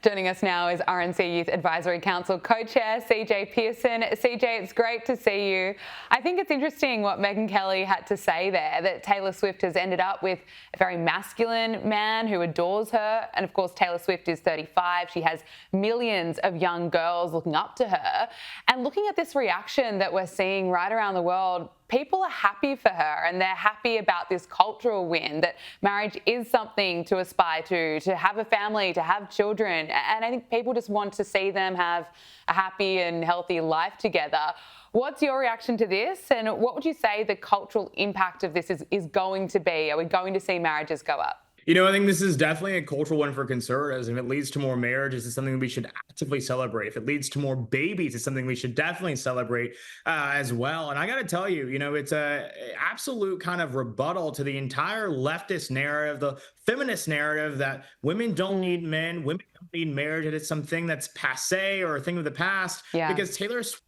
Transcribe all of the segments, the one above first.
Joining us now is RNC Youth Advisory Council co-chair CJ Pearson. CJ, it's great to see you. I think it's interesting what Megyn Kelly had to say there, that Taylor Swift has ended up with a very masculine man who adores her. And of course, Taylor Swift is 35. She has millions of young girls looking up to her. And looking at this reaction that we're seeing right around the world, people are happy for her and they're happy about this cultural win, that marriage is something to aspire to have a family, to have children. And I think people just want to see them have a happy and healthy life together. What's your reaction to this? And what would you say the cultural impact of this is going to be? Are we going to see marriages go up? You know, I think this is definitely a cultural one for conservatives. If it leads to more marriages, it's something we should actively celebrate. If it leads to more babies, it's something we should definitely celebrate as well. And I got to tell you, it's a absolute kind of rebuttal to the entire leftist narrative, the feminist narrative that women don't need men, women don't need marriage, and it's something that's passé or a thing of the past. Yeah. Because Taylor Swift,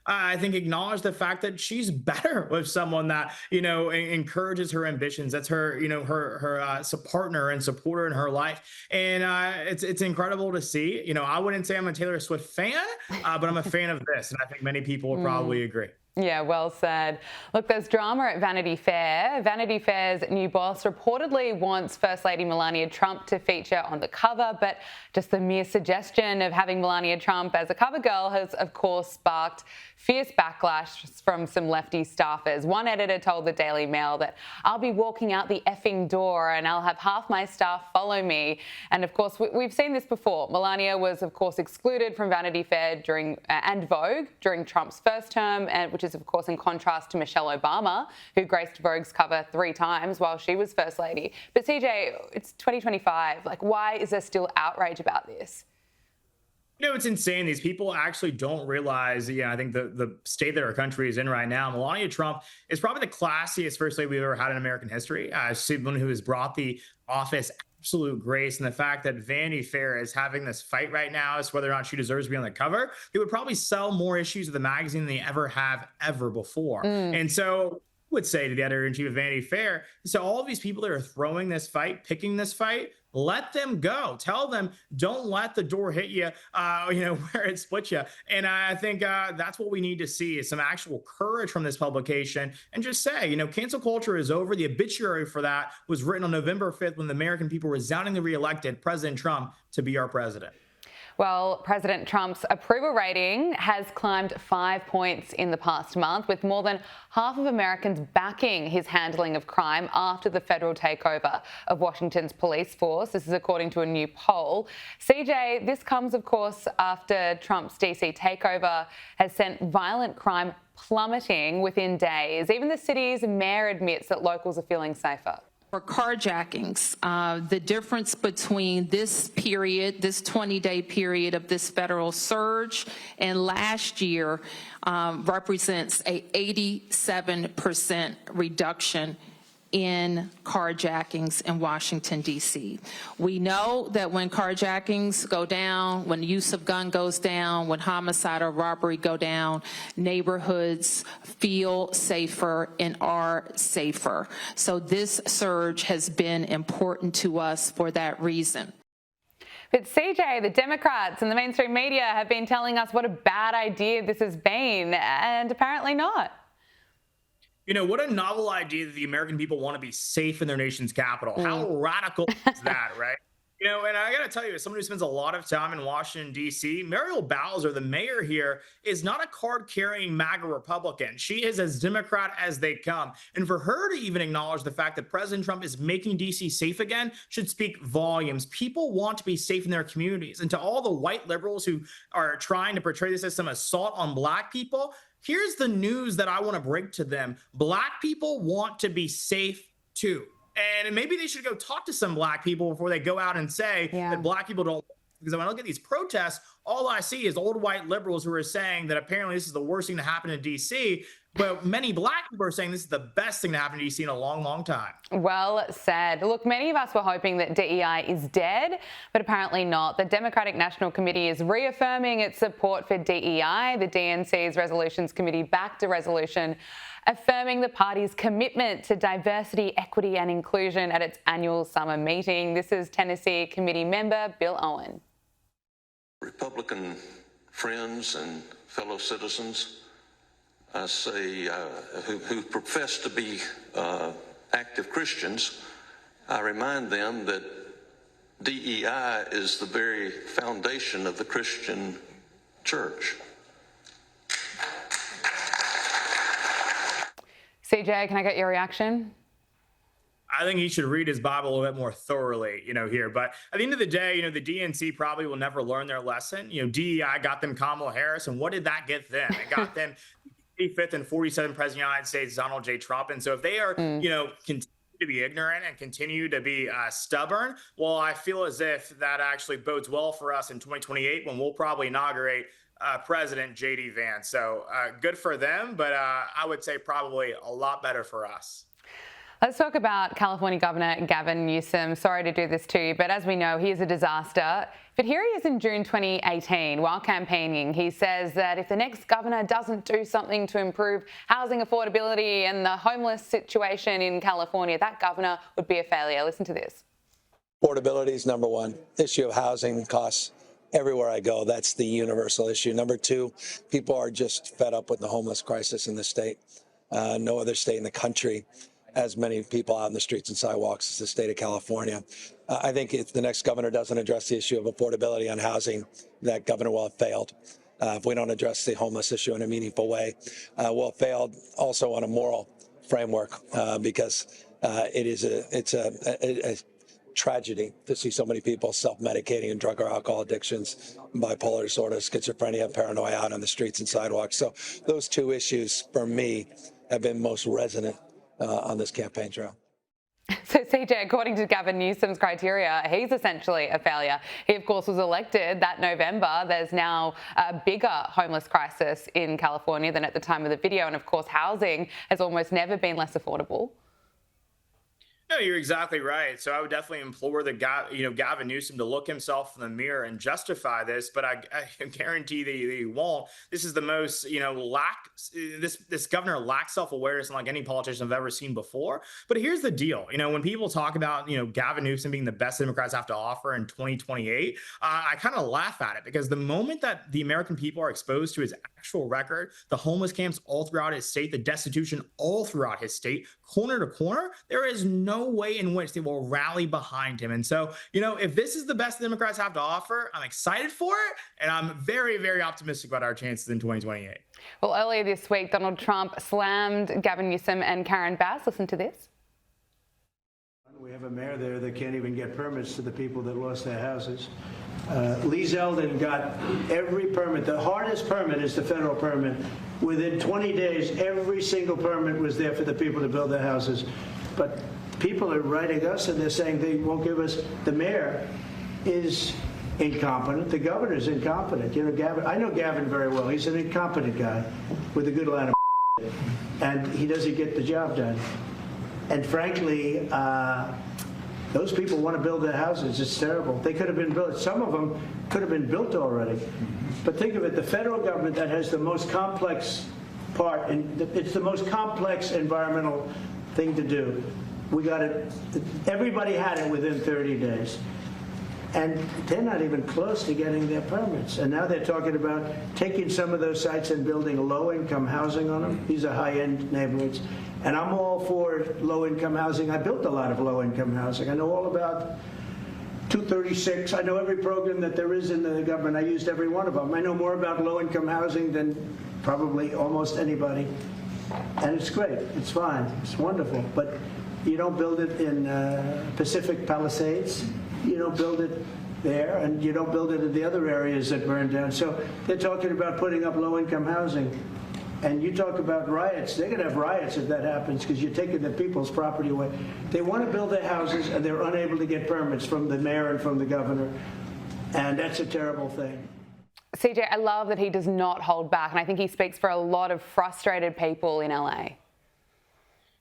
I think, acknowledge the fact that she's better with someone that, encourages her ambitions. That's her, her partner and supporter in her life. And it's incredible to see. I wouldn't say I'm a Taylor Swift fan, but I'm a fan of this. And I think many people would probably agree. Yeah, well said. Look, there's drama at Vanity Fair. Vanity Fair's new boss reportedly wants First Lady Melania Trump to feature on the cover, but just the mere suggestion of having Melania Trump as a cover girl has, of course, sparked fierce backlash from some lefty staffers. One editor told the Daily Mail that I'll be walking out the effing door and I'll have half my staff follow me. And of course, we've seen this before. Melania was, of course, excluded from Vanity Fair and Vogue during Trump's first term, which is, of course, in contrast to Michelle Obama, who graced Vogue's cover 3 times while she was First Lady. But CJ, it's 2025. Like, why is there still outrage about this? It's insane. These people actually don't realize, I think the state that our country is in right now. Melania Trump is probably the classiest First Lady we've ever had in American history. Someone who has brought the office absolute grace, and the fact that Vanity Fair is having this fight right now as to whether or not she deserves to be on the cover. They would probably sell more issues of the magazine than they ever before. And so would say to the editor-in-chief of Vanity Fair, so all of these people that are throwing this fight, picking this fight, let them go. Tell them, don't let the door hit you, where it split you. And I think that's what we need to see, is some actual courage from this publication, and just say, cancel culture is over. The obituary for that was written on November 5th when the American people resoundingly reelected President Trump to be our president. Well, President Trump's approval rating has climbed 5 points in the past month, with more than half of Americans backing his handling of crime after the federal takeover of Washington's police force. This is according to a new poll. CJ, this comes, of course, after Trump's DC takeover has sent violent crime plummeting within days. Even the city's mayor admits that locals are feeling safer. For carjackings, the difference between this period, this 20-day period of this federal surge and last year represents a 87% reduction in carjackings in Washington, D.C. We know that when carjackings go down, when the use of gun goes down, when homicide or robbery go down, neighborhoods feel safer and are safer. So this surge has been important to us for that reason. But CJ, the Democrats and the mainstream media have been telling us what a bad idea this has been, and apparently not. What a novel idea that the American people want to be safe in their nation's capital. How radical is that, right? And I got to tell you, as someone who spends a lot of time in Washington, D.C., Muriel Bowser, the mayor here, is not a card-carrying MAGA Republican. She is as Democrat as they come. And for her to even acknowledge the fact that President Trump is making D.C. safe again should speak volumes. People want to be safe in their communities. And to all the white liberals who are trying to portray this as some assault on Black people, here's the news that I want to break to them. Black people want to be safe too. And maybe they should go talk to some Black people before they go out and say that Black people don't. Because when I look at these protests, all I see is old white liberals who are saying that apparently this is the worst thing to happen in D.C., but many Black people are saying this is the best thing to happen in D.C. in a long, long time. Well said. Look, many of us were hoping that DEI is dead, but apparently not. The Democratic National Committee is reaffirming its support for DEI. The DNC's Resolutions Committee backed a resolution affirming the party's commitment to diversity, equity and inclusion at its annual summer meeting. This is Tennessee Committee member Bill Owen. Republican friends and fellow citizens, I say, who profess to be active Christians, I remind them that DEI is the very foundation of the Christian church. CJ, can I get your reaction? I think he should read his Bible a little bit more thoroughly, here. But at the end of the day, the DNC probably will never learn their lesson. DEI got them Kamala Harris, and what did that get them? It got them 85th and 47th president of the United States, Donald J. Trump. And so if they are, continue to be ignorant and continue to be stubborn, well, I feel as if that actually bodes well for us in 2028 when we'll probably inaugurate President J.D. Vance. So good for them, but I would say probably a lot better for us. Let's talk about California Governor Gavin Newsom. Sorry to do this to you, but as we know, he is a disaster. But here he is in June 2018, while campaigning. He says that if the next governor doesn't do something to improve housing affordability and the homeless situation in California, that governor would be a failure. Listen to this. Affordability is number one. Issue of housing costs everywhere I go. That's the universal issue. Number two, people are just fed up with the homeless crisis in the state. No other state in the country as many people out in the streets and sidewalks as the state of California. I think if the next governor doesn't address the issue of affordability on housing, that governor will have failed. If we don't address the homeless issue in a meaningful way, we'll have failed also on a moral framework because it's a tragedy to see so many people self-medicating and drug or alcohol addictions, bipolar disorder, schizophrenia, paranoia out on the streets and sidewalks. So those two issues for me have been most resonant on this campaign trail. So CJ, according to Gavin Newsom's criteria, he's essentially a failure. He, of course, was elected that November. There's now a bigger homeless crisis in California than at the time of the video. And of course, housing has almost never been less affordable. No, you're exactly right. So I would definitely implore Gavin Newsom to look himself in the mirror and justify this. But I guarantee that he won't. This is the most, this governor lacks self-awareness unlike any politician I've ever seen before. But here's the deal. When people talk about, Gavin Newsom being the best Democrats have to offer in 2028, I kind of laugh at it because the moment that the American people are exposed to his actual record, the homeless camps all throughout his state, the destitution all throughout his state, corner to corner, there is no way in which they will rally behind him. And so, if this is the best the Democrats have to offer, I'm excited for it. And I'm very, very optimistic about our chances in 2028. Well, earlier this week, Donald Trump slammed Gavin Newsom and Karen Bass. Listen to this. We have a mayor there that can't even get permits to the people that lost their houses. Lee Zeldin got every permit. The hardest permit is the federal permit. Within 20 days, every single permit was there for the people to build their houses. But people are writing us and they're saying they won't give us. The mayor is incompetent. The governor's incompetent. Gavin, I know Gavin very well. He's an incompetent guy with a good line of and he doesn't get the job done. And frankly, those people want to build their houses. It's terrible. They could have been built. Some of them could have been built already. But think of it, the federal government that has the most complex part, and it's the most complex environmental thing to do. We got it, everybody had it within 30 days. And they're not even close to getting their permits. And now they're talking about taking some of those sites and building low-income housing on them. These are high-end neighborhoods. And I'm all for low-income housing. I built a lot of low-income housing. I know all about 236. I know every program that there is in the government. I used every one of them. I know more about low-income housing than probably almost anybody. And it's great. It's fine. It's wonderful. But you don't build it in Pacific Palisades. You don't build it there, and you don't build it in the other areas that burned down. So they're talking about putting up low-income housing. And you talk about riots. They're going to have riots if that happens because you're taking the people's property away. They want to build their houses, and they're unable to get permits from the mayor and from the governor. And that's a terrible thing. CJ, I love that he does not hold back, and I think he speaks for a lot of frustrated people in LA.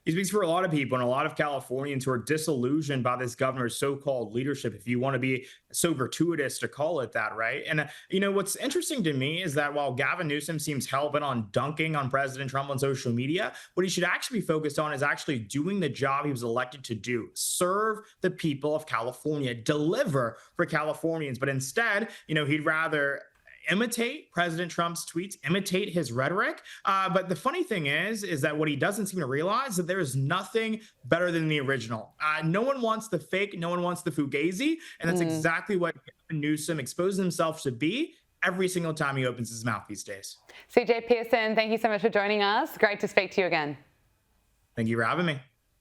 He speaks for a lot of people and a lot of Californians who are disillusioned by this governor's so-called leadership, if you want to be so gratuitous to call it that, right? And, what's interesting to me is that while Gavin Newsom seems hell-bent on dunking on President Trump on social media, what he should actually be focused on is actually doing the job he was elected to do, serve the people of California, deliver for Californians. But instead, he'd rather imitate President Trump's tweets, imitate his rhetoric. But the funny thing is that what he doesn't seem to realize is that there is nothing better than the original. No one wants the fake. No one wants the fugazi. And that's exactly what Gavin Newsom exposes himself to be every single time he opens his mouth these days. CJ Pearson, thank you so much for joining us. Great to speak to you again. Thank you for having me.